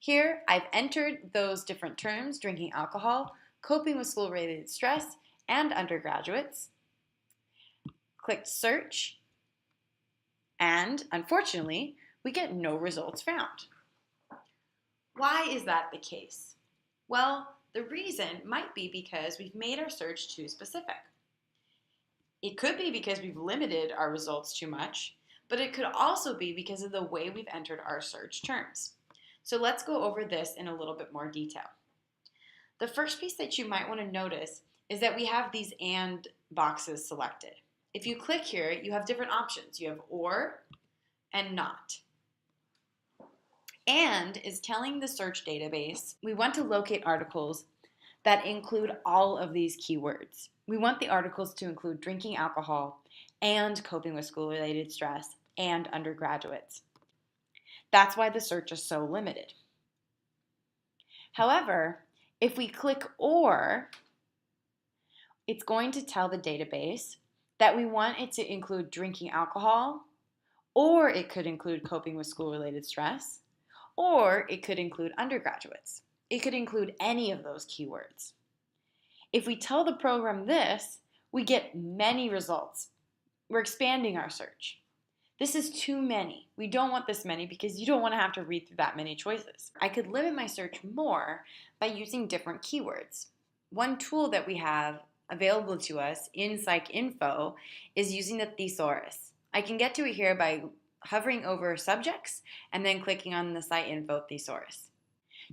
Here, I've entered those different terms: drinking alcohol, coping with school-related stress, and undergraduates. Clicked search, and unfortunately, we get no results found. Why is that the case? Well, the reason might be because we've made our search too specific. It could be because we've limited our results too much, but it could also be because of the way we've entered our search terms. So let's go over this in a little bit more detail. The first piece that you might want to notice is that we have these and boxes selected. If you click here, you have different options. You have or and not. And is telling the search database we want to locate articles that include all of these keywords. We want the articles to include drinking alcohol and coping with school-related stress and undergraduates. That's why the search is so limited. However, if we click or, it's going to tell the database that we want it to include drinking alcohol, or it could include coping with school-related stress, or it could include undergraduates. It could include any of those keywords. If we tell the program this, we get many results. We're expanding our search. This is too many. We don't want this many because you don't want to have to read through that many choices. I could limit my search more by using different keywords. One tool that we have available to us in PsycInfo is using the thesaurus. I can get to it here by hovering over subjects and then clicking on the PsycInfo thesaurus.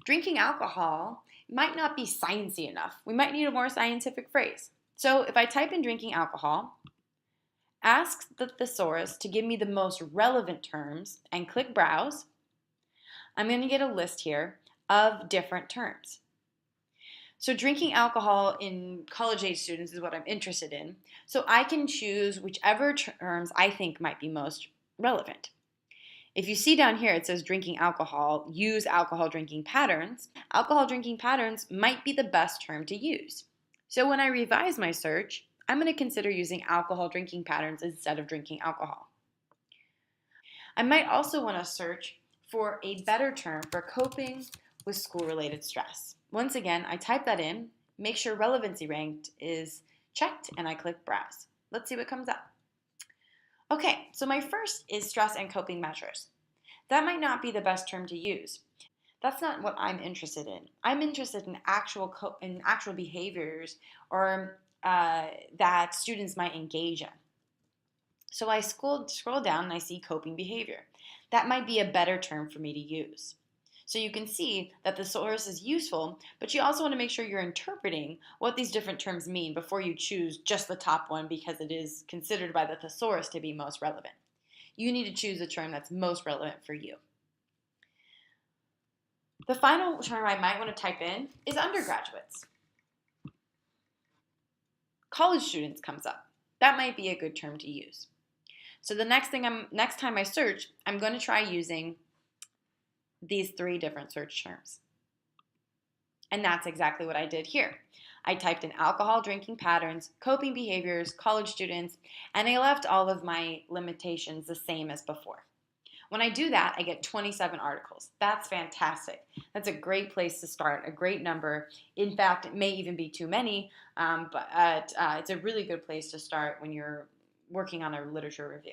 Drinking alcohol might not be sciencey enough. We might need a more scientific phrase. So if I type in drinking alcohol, ask the thesaurus to give me the most relevant terms and click browse, I'm going to get a list here of different terms. So drinking alcohol in college-age students is what I'm interested in. So I can choose whichever terms I think might be most relevant. If you see down here, it says drinking alcohol, use alcohol drinking patterns. Alcohol drinking patterns might be the best term to use. So when I revise my search, I'm going to consider using alcohol drinking patterns instead of drinking alcohol. I might also want to search for a better term for coping with school-related stress. Once again, I type that in, make sure relevancy ranked is checked, and I click browse. Let's see what comes up. Okay, so my first is stress and coping measures. That might not be the best term to use. That's not what I'm interested in. I'm interested in actual behaviors or that students might engage in. So I scroll down and I see coping behavior. That might be a better term for me to use. So you can see that the source is useful, but you also want to make sure you're interpreting what these different terms mean before you choose just the top one because it is considered by the thesaurus to be most relevant. You need to choose a term that's most relevant for you. The final term I might want to type in is undergraduates. College students comes up. That might be a good term to use. So the next time I search, I'm going to try using these 3 different search terms. And that's exactly what I did here. I typed in alcohol drinking patterns, coping behaviors, college students, and I left all of my limitations the same as before. When I do that, I get 27 articles. That's fantastic. That's a great place to start, a great number. In fact, it may even be too many, but it's a really good place to start when you're working on a literature review.